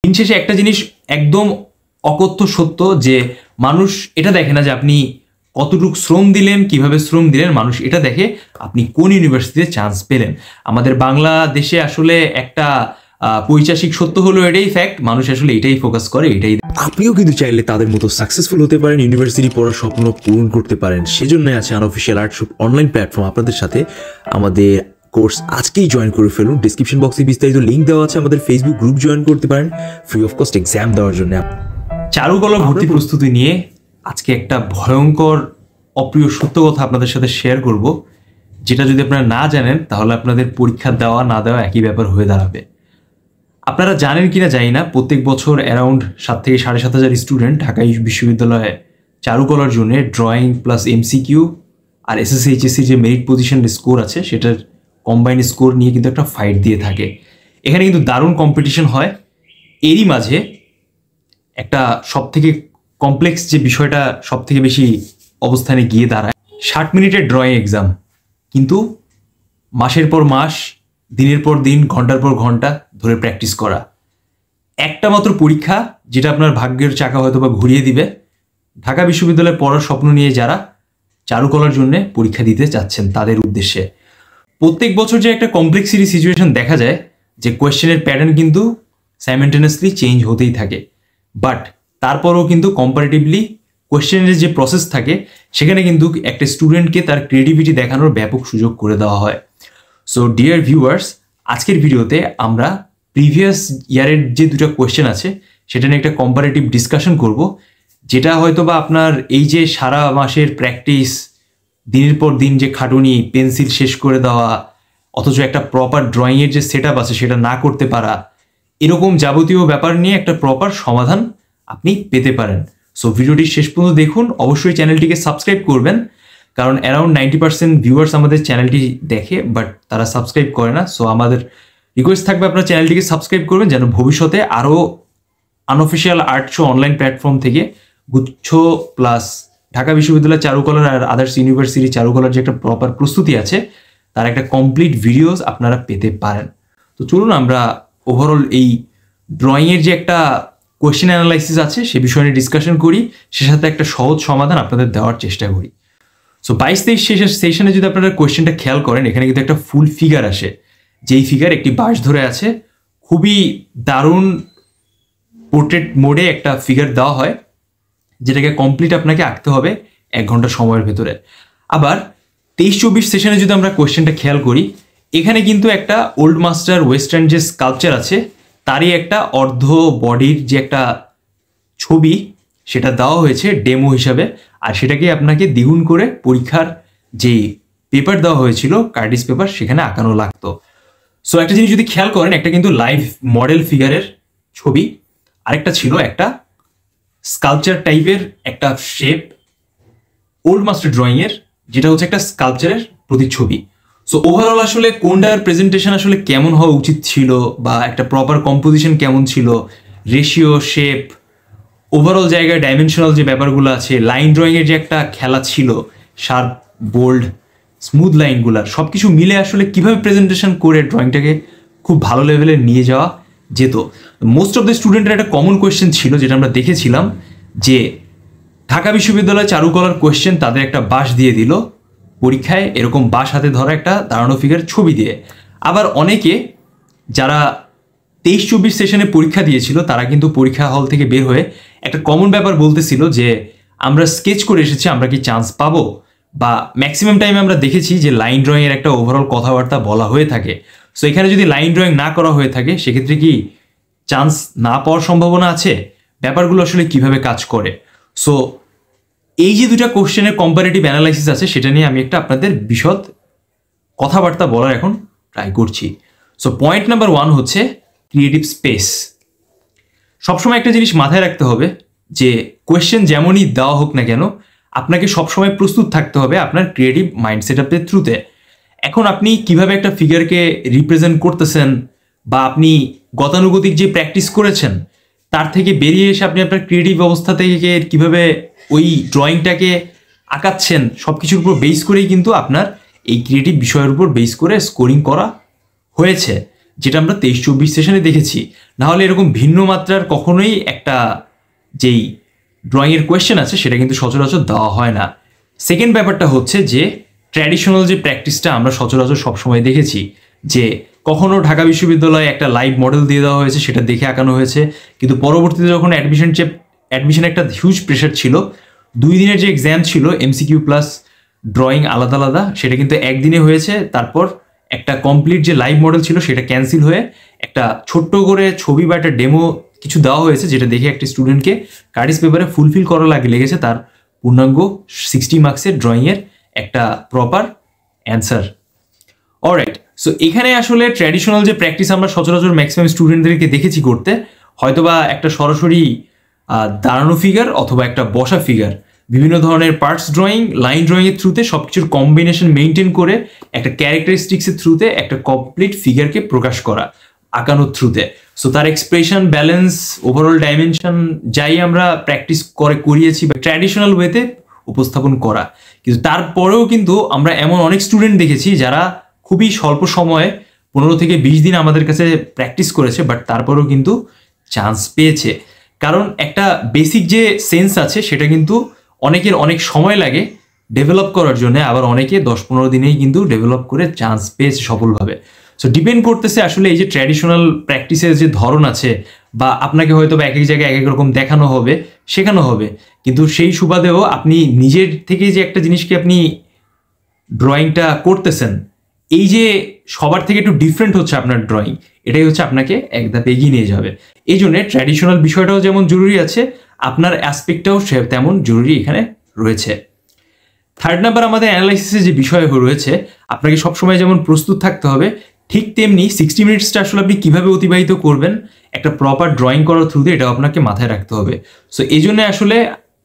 দিন শেষে একটা জিনিস একদম অকথ্য সত্য যে মানুষ এটা দেখে না যে আপনি কতটুকু শ্রম দিলেন, কিভাবে শ্রম দিলেন, মানুষ এটা দেখে আপনি কোন ইউনিভার্সিটিতে চান্স পেলেন। আমাদের বাংলাদেশে আসলে একটা পৈশাসিক সত্য হলো এটাই ফ্যাক্ট, মানুষ আসলে এটাই ফোকাস করে, এটাই। আপনিও কিন্তু চাইলে তাদের মতো সাকসেসফুল হতে পারেন, ইউনিভার্সিটি পড়ার স্বপ্ন পূরণ করতে পারেন। সেজন্য আছে আনঅফিশিয়াল আর্টশপ অনলাইন প্ল্যাটফর্ম আপনাদের সাথে। আমাদের কোর্স আজকেই জয়েন করে ফেলুন। ডিসক্রিপশন বক্সে বিস্তারিত লিঙ্ক দেওয়া আছে। আমাদের ফেসবুক গ্রুপ জয়েন করতে পারেন ফ্রি অফ কস্ট এক্সাম দেওয়ার জন্য। চারুকলা ভর্তি প্রস্তুতি নিয়ে আজকে একটা ভয়ঙ্কর অপ্রিয় সত্য কথা আপনাদের সাথে শেয়ার করব, যেটা যদি আপনারা না জানেন তাহলে আপনাদের পরীক্ষা দেওয়া না দেওয়া একই ব্যাপার হয়ে দাঁড়াবে। আপনারা জানেন কিনা জানি না, প্রত্যেক বছর অ্যারাউন্ড 7 থেকে 7,500 স্টুডেন্ট ঢাকা বিশ্ববিদ্যালয়ে চারুকলার জন্য ড্রয়িং প্লাস এমসিকিউ আর এসএসসি এইচএসসি যে মেরিট পজিশন স্কোর আছে সেটার কম্বাইন্ড স্কোর নিয়ে কিন্তু একটা ফাইট দিয়ে থাকে। এখানে কিন্তু দারুণ কম্পিটিশন হয়। এরই মাঝে একটা সবথেকে কমপ্লেক্স যে বিষয়টা সবথেকে বেশি অবস্থানে গিয়ে দাঁড়ায়, 60 মিনিটের ড্রয়িং এক্সাম, কিন্তু মাসের পর মাস, দিনের পর দিন, ঘন্টার পর ঘন্টা ধরে প্র্যাকটিস করা। একটা মাত্র পরীক্ষা যেটা আপনার ভাগ্যের চাকা হয়তো বা ঘুরিয়ে দিবে। ঢাকা বিশ্ববিদ্যালয়ে পড়ার স্বপ্ন নিয়ে যারা চারুকলার জন্য পরীক্ষা দিতে চাচ্ছেন তাদের উদ্দেশ্যে প্রত্যেক বছর যে একটা কমপ্লেক্সিটি সিচুয়েশন দেখা যায়, যে কোয়েশ্চেনের প্যাটার্ন কিন্তু সাইমেন্টেনিয়াসলি চেঞ্জ হতেই থাকে, বাট তারপরেও কিন্তু কম্পারেটিভলি কোয়েশ্চেনের যে প্রসেস থাকে সেখানে কিন্তু একটা স্টুডেন্টকে তার ক্রিয়েটিভিটি দেখানোর ব্যাপক সুযোগ করে দেওয়া হয়। সো ডিয়ার ভিউয়ার্স, আজকের ভিডিওতে আমরা প্রিভিয়াস ইয়ারের যে দুটো কোয়েশ্চেন আছে সেটা নিয়ে একটা কম্পারেটিভ ডিসকাশন করব, যেটা হয়তো বা আপনার এই যে সারা মাসের প্র্যাকটিস, দিনের পর দিন যে খাটুনি, পেন্সিল শেষ করে দেওয়া, অথচ একটা প্রপার ড্রয়িংয়ের যে সেট আপ আছে সেটা না করতে পারা, এরকম যাবতীয় ব্যাপার নিয়ে একটা প্রপার সমাধান আপনি পেতে পারেন। সো ভিডিওটি শেষ পর্যন্ত দেখুন, অবশ্যই চ্যানেলটিকে সাবস্ক্রাইব করবেন, কারণ অ্যারাউন্ড 90% ভিউয়ার্স আমাদের চ্যানেলটি দেখে বাট তারা সাবস্ক্রাইব করে না। সো আমাদের রিকোয়েস্ট থাকবে আপনার চ্যানেলটিকে সাবস্ক্রাইব করবেন, যেন ভবিষ্যতে আরও unofficial art show online platform থেকে গুচ্ছ প্লাস ঢাকা বিশ্ববিদ্যালয় চারুকলার আর আদার্স ইউনিভার্সিটি চারুকলার যে একটা প্রপার প্রস্তুতি আছে তার একটা কমপ্লিট ভিডিওস আপনারা পেতে পারেন। তো চলুন আমরা ওভারঅল এই ড্রয়িংয়ের যে একটা কোয়েশ্চেন অ্যানালাইসিস আছে সে বিষয় নিয়ে ডিসকাশন করি, সে সাথে একটা সহজ সমাধান আপনাদের দেওয়ার চেষ্টা করি। সো 22-23 শেষের সেশনে যদি আপনারা কোয়েশ্চেনটা খেয়াল করেন, এখানে কিন্তু একটা ফুল ফিগার আসে, যেই ফিগার একটি বাঁশ ধরে আছে। খুবই দারুণ পোর্ট্রেট মোডে একটা ফিগার দেওয়া হয়, যেটাকে কমপ্লিট আপনাকে আঁকতে হবে 1 ঘন্টা সময়ের ভেতরে। আবার 23-24 সেশনে যদি আমরা কোয়েশ্চেনটা খেয়াল করি, এখানে কিন্তু একটা ওল্ড মাস্টার ওয়েস্টার্ন যে স্কাল্পচার আছে তারই একটা অর্ধ বডির যে একটা ছবি সেটা দেওয়া হয়েছে ডেমো হিসাবে, আর সেটাকে আপনাকে দ্বিগুণ করে পরীক্ষার যে পেপার দেওয়া হয়েছিল কার্টিস পেপার সেখানে আঁকানো লাগতো। সো একটা জিনিস যদি খেয়াল করেন, একটা কিন্তু লাইভ মডেল ফিগারের ছবি, আরেকটা ছিল একটা স্কাল্পচার টাইপের একটা শেপ ওল্ড মাস্টার ড্রয়িংয়ের, যেটা হচ্ছে একটা স্কাল্পচারের প্রতিচ্ছবি। সো ওভারঅল আসলে কোনটার প্রেজেন্টেশন আসলে কেমন হওয়া উচিত ছিল, বা একটা প্রপার কম্পোজিশন কেমন ছিল, রেশিও, শেপ, ওভারঅল জায়গায় ডাইমেনশনাল যে ব্যাপারগুলো আছে, লাইন ড্রয়িংয়ের যে একটা খেলা ছিল, শার্প, বোল্ড, স্মুথ লাইনগুলার সব কিছু মিলে আসলে কিভাবে প্রেজেন্টেশন করে ড্রয়িংটাকে খুব ভালো লেভেলে নিয়ে যাওয়া যেত। মোস্ট অফ দ্য স্টুডেন্টের একটা কমন কোয়েশ্চেন ছিল, যেটা আমরা দেখেছিলাম, যে ঢাকা বিশ্ববিদ্যালয় চারুকলার কোয়েশ্চেন তাদের একটা বাঁশ দিয়ে দিল পরীক্ষায়, এরকম বাঁশ হাতে ধরা একটা দাঁড়ানো ফিগার ছবি দিয়ে। আবার অনেকে যারা 23-24 সেশনে পরীক্ষা দিয়েছিল তারা কিন্তু পরীক্ষা হল থেকে বের হয়ে একটা কমন ব্যাপার বলতেছিল যে আমরা স্কেচ করে এসেছি, আমরা কি চান্স পাবো, বা ম্যাক্সিমাম টাইমে আমরা দেখেছি যে লাইন ড্রয়িংয়ের একটা ওভারঅল কথাবার্তা বলা হয়ে থাকে। সো এখানে যদি লাইন ড্রয়িং না করা হয়ে থাকে সেক্ষেত্রে কি চান্স না পাওয়ার সম্ভাবনা আছে? ব্যাপারগুলো আসলে কিভাবে কাজ করে? সো এই যে দুটা কোশ্চেনের কম্পারেটিভ অ্যানালাইসিস আছে সেটা নিয়ে আমি একটা আপনাদের বিশদ কথাবার্তা বলার এখন ট্রাই করছি। সো পয়েন্ট নাম্বার 1 হচ্ছে ক্রিয়েটিভ স্পেস। সবসময় একটা জিনিস মাথায় রাখতে হবে যে কোয়েশ্চেন যেমনই দেওয়া হোক না কেন, আপনাকে সবসময় প্রস্তুত থাকতে হবে আপনার ক্রিয়েটিভ মাইন্ড সেট আপের থ্রুতে। এখন আপনি কিভাবে একটা ফিগারকে রিপ্রেজেন্ট করতেছেন, বা আপনি গতানুগতিক যে প্র্যাকটিস করেছেন তার থেকে বেরিয়ে এসে আপনি আপনার ক্রিয়েটিভ অবস্থা থেকে কিভাবে ওই ড্রয়িংটাকে আঁকাচ্ছেন, সব কিছুর উপর বেস করেই কিন্তু আপনার এই ক্রিয়েটিভ বিষয়ের উপর বেস করে স্কোরিং করা হয়েছে। যেটা আমরা 23-24 সেশনে দেখেছি। নাহলে এরকম ভিন্ন মাত্রার কখনোই একটা যেই ড্রয়িংয়ের কোয়েশ্চেন আছে সেটা কিন্তু সচরাচর দেওয়া হয় না। সেকেন্ড ব্যাপারটা হচ্ছে যে ট্র্যাডিশনাল যে প্র্যাকটিসটা আমরা সচরাচর সবসময় দেখেছি, যে কখনো ঢাকা বিশ্ববিদ্যালয়ে একটা লাইভ মডেল দিয়ে দেওয়া হয়েছে, সেটা দেখে আঁকানো হয়েছে, কিন্তু পরবর্তীতে যখন অ্যাডমিশন একটা হিউজ প্রেশার ছিল, 2 দিনের যে এক্সাম ছিল MCQ প্লাস ড্রয়িং আলাদা আলাদা, সেটা কিন্তু একদিনে হয়েছে। তারপর একটা কমপ্লিট যে লাইভ মডেল ছিল সেটা ক্যান্সেল হয়ে একটা ছোট্ট করে ছবি বা একটা ডেমো কিছু দেওয়া হয়েছে, যেটা দেখে একটা স্টুডেন্টকে কার্টিস পেপারে ফুলফিল করা লেগেছে তার পূর্ণাঙ্গ 60 মার্কসের ড্রয়িংয়ের একটা প্রপার অ্যান্সার। অলরাইট, সো এখানে আসলে ট্র্যাডিশনাল যে প্র্যাকটিস আমরা সচরাচর ম্যাক্সিমাম স্টুডেন্টদেরকে দেখেছি করতে, হয়তোবা একটা সরাসরি দাঁড়ানো ফিগার অথবা একটা বসা ফিগার, বিভিন্ন ধরনের পার্টস ড্রয়িং, লাইন ড্রয়িংয়ের থ্রুতে সবকিছুর কম্বিনেশন মেনটেন করে একটা ক্যারেক্টারিস্টিক্সের থ্রুতে একটা কমপ্লিট ফিগারকে প্রকাশ করা আঁকানোর থ্রুতে। সো তার এক্সপ্রেশন, ব্যালেন্স, ওভারঅল ডাইমেনশন যাই আমরা প্র্যাকটিস করিয়েছি বা ট্র্যাডিশনাল ওয়েতে উপস্থাপন করা। কিন্তু তারপরেও কিন্তু আমরা এমন অনেক স্টুডেন্ট দেখেছি যারা খুবই স্বল্প সময়ে 15 থেকে 20 দিন আমাদের কাছে প্র্যাকটিস করেছে, বাট তারপরেও কিন্তু চান্স পেয়েছে। কারণ একটা বেসিক যে সেন্স আছে সেটা কিন্তু অনেকের অনেক সময় লাগে ডেভেলপ করার জন্য, আবার অনেকে 10-15 দিনেই কিন্তু ডেভেলপ করে চান্স পেয়েছে সফলভাবে। সো ডিপেন্ড করতেছে আসলে এই যে ট্র্যাডিশনাল প্র্যাকটিসের যে ধরন আছে, বা আপনাকে হয়তো বা এক এক জায়গায় এক এক রকম দেখানো হবে, শেখানো হবে, কিন্তু সেই সুবাদেও আপনি নিজের থেকে যে একটা জিনিসকে আপনি ড্রয়িংটা করতেছেন, এই যে সবার থেকে একটু ডিফারেন্ট হচ্ছে আপনার ড্রয়িং, এটাই হচ্ছে আপনাকে এক ধাপ এগিয়ে নিয়ে যাবে। এই জন্য ট্র্যাডিশনাল বিষয়টাও যেমন জরুরি আছে, আপনার অ্যাসপেক্টটাও তেমন জরুরি এখানে রয়েছে। থার্ড নাম্বার আমাদের অ্যানালাইসিসের যে বিষয় রয়েছে, আপনাকে সবসময় যেমন প্রস্তুত থাকতে হবে, ঠিক তেমনি 60 মিনিটসটা আসলে আপনি কীভাবে অতিবাহিত করবেন একটা প্রপার ড্রয়িং করার থ্রুতে, এটাও আপনাকে মাথায় রাখতে হবে। সো এই জন্য আসলে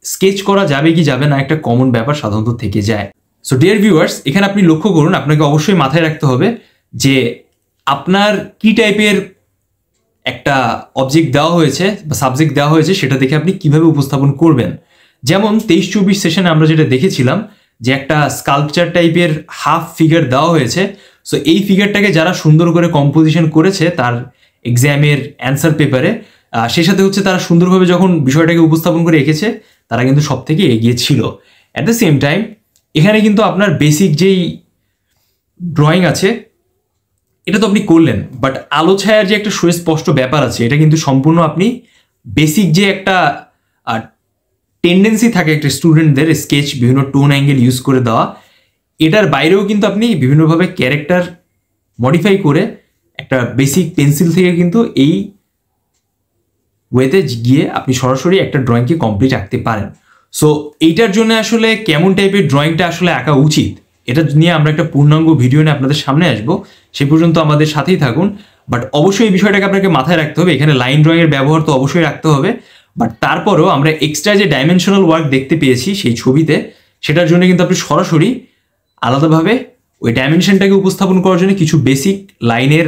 স্কেচ করা যাবে কি যাবে না একটা কমন ব্যাপার সাধারণত থেকে যায়। সো ডিয়ার ভিউয়ার্স, এখানে আপনি লক্ষ্য করুন, আপনাকে অবশ্যই মাথায় রাখতে হবে যে আপনার কি টাইপের একটা অবজেক্ট দেওয়া হয়েছে বা সাবজেক্ট দেওয়া হয়েছে, সেটা দেখে আপনি কিভাবে উপস্থাপন করবেন। যেমন 23-24 সেশনে আমরা যেটা দেখেছিলাম যে একটা স্কাল্পচার টাইপের হাফ ফিগার দেওয়া হয়েছে। সো এই ফিগারটাকে যারা সুন্দর করে কম্পোজিশন করেছে তার এক্সামের অ্যান্সার পেপারে, সেই সাথে হচ্ছে তারা সুন্দরভাবে যখন বিষয়টাকে উপস্থাপন করে রেখেছে, তারা কিন্তু সব থেকে এগিয়ে ছিল। অ্যাট দ্য সেম টাইম এখানে কিন্তু আপনার বেসিক যেই ড্রয়িং আছে এটা তো আপনি করলেন, বাট আলো ছায়ার যে একটা সুস্পষ্ট ব্যাপার আছে, এটা কিন্তু সম্পূর্ণ আপনি বেসিক যে একটা টেন্ডেন্সি থাকে একটা স্টুডেন্টদের স্কেচ বিভিন্ন টোন অ্যাঙ্গেল ইউজ করে দেওয়া, এটার বাইরেও কিন্তু আপনি বিভিন্নভাবে ক্যারেক্টার মডিফাই করে একটা বেসিক পেন্সিল থেকে কিন্তু এই ওয়েতে গিয়ে আপনি সরাসরি একটা ড্রয়িংকে কমপ্লিট আঁকতে পারেন। সো এইটার জন্য আসলে কেমন টাইপের ড্রয়িংটা আসলে আঁকা উচিত, এটা নিয়ে আমরা একটা পূর্ণাঙ্গ ভিডিও নিয়ে আপনাদের সামনে আসবো। সে পর্যন্ত আমাদের সাথেই থাকুন। বাট অবশ্যই এই বিষয়টাকে আপনাকে মাথায় রাখতে হবে, এখানে লাইন ড্রয়িংয়ের ব্যবহার তো অবশ্যই রাখতে হবে, বাট তারপরেও আমরা এক্সট্রা যে ডাইমেনশনাল ওয়ার্ক দেখতে পেয়েছি সেই ছবিতে, সেটার জন্য কিন্তু আপনি সরাসরি আলাদাভাবে ওই ডাইমেনশনটাকে উপস্থাপন করার জন্য কিছু বেসিক লাইনের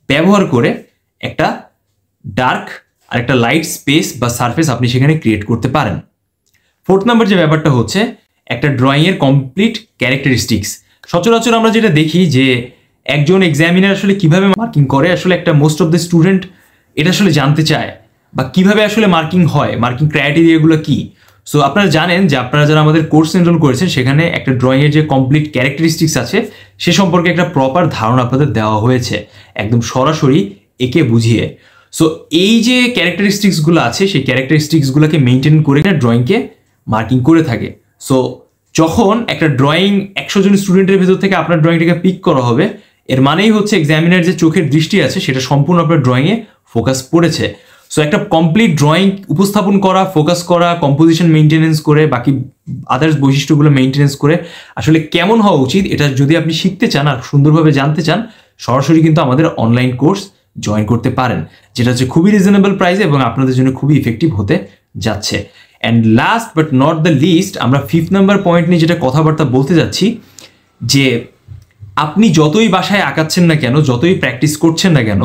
ব্যবহার করে একটা ডার্ক আর একটা লাইট স্পেস বা সারফেস আপনি সেখানে ক্রিয়েট করতে পারেন। ফোর্থ নাম্বার যে ব্যাপারটা হচ্ছে একটা ড্রয়িংয়ের কমপ্লিট ক্যারেক্টারিস্টিক্স। সচরাচর আমরা যেটা দেখি যে একজন এক্সামিনার আসলে কিভাবে মার্কিং করে, আসলে একটা মোস্ট অফ দ্য স্টুডেন্ট এটা আসলে জানতে চায়, বা কিভাবে আসলে মার্কিং হয়, মার্কিং ক্রাইটেরিয়াগুলো কি। সো আপনারা জানেন যে আপনারা যারা আমাদের কোর্স এনরোল করেছেন, সেখানে একটা ড্রয়িংয়ের যে কমপ্লিট ক্যারেক্টারিস্টিক্স আছে সে সম্পর্কে একটা প্রপার ধারণা আপনাদের দেওয়া হয়েছে, একদম সরাসরি একে বুঝিয়ে। সো এই যে ক্যারেক্টারিস্টিক্সগুলো আছে, সেই ক্যারেক্টারিস্টিক্সগুলোকে মেনটেন করে ড্রয়িংকে মার্কিং করে থাকে। সো যখন একটা ড্রয়িং 100 জন স্টুডেন্টের ভেতর থেকে আপনার ড্রয়িংটাকে পিক করা হবে, এর মানেই হচ্ছে এক্সামিনার যে চোখের দৃষ্টি আছে সেটা সম্পূর্ণ আপনার ড্রয়িংয়ে ফোকাস পড়েছে। সো একটা কমপ্লিট ড্রয়িং উপস্থাপন করা, ফোকাস করা, কম্পোজিশন মেনটেনেন্স করে, বাকি আদার্স বৈশিষ্ট্যগুলো মেনটেনেন্স করে আসলে কেমন হওয়া উচিত, এটা যদি আপনি শিখতে চান আর সুন্দরভাবে জানতে চান, সরাসরি কিন্তু আমাদের অনলাইন কোর্স জয়েন করতে পারেন, যেটা হচ্ছে খুবই রিজনেবল প্রাইসে এবং আপনাদের জন্য খুবই ইফেক্টিভ হতে যাচ্ছে। And last but not the least, আমরা 5th নাম্বার পয়েন্ট নিয়ে যেটা কথাবার্তা বলতে যাচ্ছি, যে আপনি যতই বাসায় আঁকাচ্ছেন না কেন, যতই প্র্যাকটিস করছেন না কেন,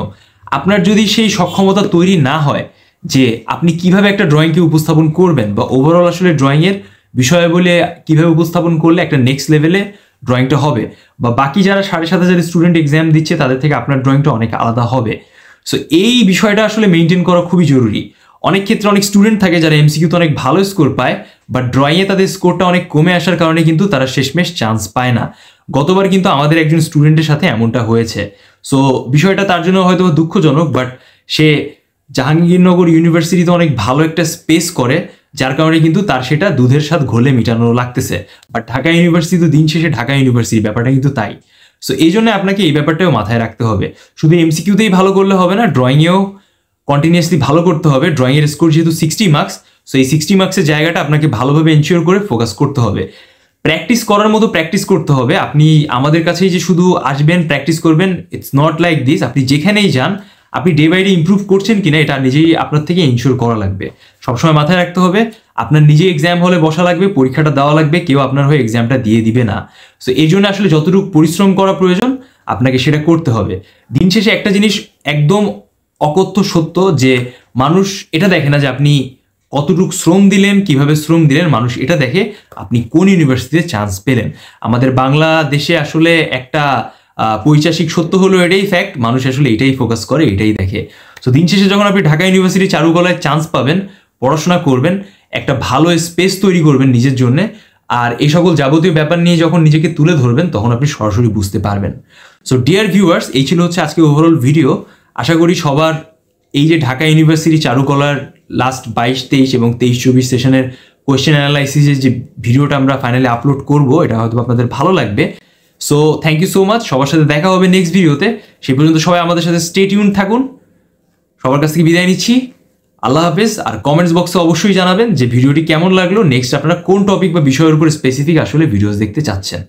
আপনার যদি সেই সক্ষমতা তৈরি না হয় যে আপনি কিভাবে একটা ড্রয়িংকে উপস্থাপন করবেন, বা ওভারঅল আসলে ড্রয়িংয়ের বিষয়াবলী কিভাবে উপস্থাপন করলে একটা নেক্সট লেভেলে ড্রয়িংটা হবে, বা বাকি যারা 7,500 স্টুডেন্ট এক্সাম দিচ্ছে তাদের থেকে আপনার ড্রয়িংটা অনেক আলাদা হবে। সো এই বিষয়টা আসলে মেনটেন করা খুবই জরুরি। অনেক ক্ষেত্রে অনেক স্টুডেন্ট থাকে যারা এমসিকিউতে অনেক ভালো স্কোর পায়, বাট ড্রয়িংয়ে তাদের স্কোরটা অনেক কমে আসার কারণে কিন্তু তারা শেষমেশ চান্স পায় না। গতবার কিন্তু আমাদের একজন স্টুডেন্টের সাথে এমনটা হয়েছে। সো বিষয়টা তার জন্য হয়তো দুঃখজনক, বাট সে জাহাঙ্গীরনগর ইউনিভার্সিটিতে অনেক ভালো একটা স্পেস করে, যার কারণে কিন্তু তার সেটা দুধের স্বাদ ঘোলে মেটানো লাগতেছে। বাট ঢাকা ইউনিভার্সিটি তো দিন শেষে ঢাকা ইউনিভার্সিটি, ব্যাপারটা কিন্তু তাই। সো এই জন্য আপনাকে এই ব্যাপারটাও মাথায় রাখতে হবে। শুধু এমসিকিউতেই ভালো করলে হবে না, ড্রয়িংয়েও কন্টিনিউয়াসলি ভালো করতে হবে। ড্রয়িংয়ের স্কোর যেহেতু 60 মার্কস, সো এই 60 মার্কসের জায়গাটা আপনাকে ভালোভাবে এনশিওর করে ফোকাস করতে হবে। প্র্যাকটিস করার মতো প্র্যাকটিস করতে হবে। আপনি আমাদের কাছেই যে শুধু আসবেন প্র্যাকটিস করবেন, ইটস নট লাইক দিস। আপনি যেখানেই যান, আপনি ডে বাই ডে ইমপ্রুভ করছেন কিনা এটা নিজেই আপনার থেকে ইনশিওর করা লাগবে। সবসময় মাথায় রাখতে হবে আপনার নিজে এক্সাম হলে বসা লাগবে, পরীক্ষাটা দেওয়া লাগবে, কেউ আপনার হয়ে এক্সামটা দিয়ে দিবে না। সো এই জন্য আসলে যতটুকু পরিশ্রম করা প্রয়োজন আপনাকে সেটা করতে হবে। দিন শেষে একটা জিনিস একদম অকথ্য সত্য, যে মানুষ এটা দেখে না যে আপনি কতটুকু শ্রম দিলেন, কিভাবে শ্রম দিলেন, মানুষ এটা দেখে আপনি কোন ইউনিভার্সিটিতে চান্স পেলেন। আমাদের বাংলাদেশে আসলে একটা পৈশাসিক সত্য হলো এটাই ফ্যাক্ট, মানুষ আসলে এটাই ফোকাস করে, এটাই দেখে। তো দিন শেষে যখন আপনি ঢাকা ইউনিভার্সিটি চারুকলায় চান্স পাবেন, পড়াশোনা করবেন, একটা ভালো স্পেস তৈরি করবেন নিজের জন্য, আর এই সকল যাবতীয় ব্যাপার নিয়ে যখন নিজেকে তুলে ধরবেন তখন আপনি সরাসরি বুঝতে পারবেন। সো ডিয়ার ভিউয়ার্স, এই ছিল হচ্ছে আজকে ওভারঅল ভিডিও। আশা করি সবার এই যে ঢাকা ইউনিভার্সিটি চারুকলার লাস্ট 22-23 এবং 23-24 সেশনের কোয়েশ্চেন অ্যানালাইসিসের যে ভিডিওটা আমরা ফাইনালি আপলোড করব, এটা হয়তো আপনাদের ভালো লাগবে। So thank you so much. সবার সাথে দেখা হবে নেক্সট ভিডিওতে। সেই পর্যন্ত সবাই আমাদের সাথে স্টে টিউন থাকুন। সবার কাছ থেকে বিদায় নিচ্ছি। আল্লাহ হাফেজ। আর কমেন্টস বক্সে অবশ্যই জানাবেন যে ভিডিওটি কেমন লাগলো, নেক্সট আপনারা কোন টপিক বা বিষয়ের উপর স্পেসিফিক আসলে ভিডিওস দেখতে চাচ্ছেন।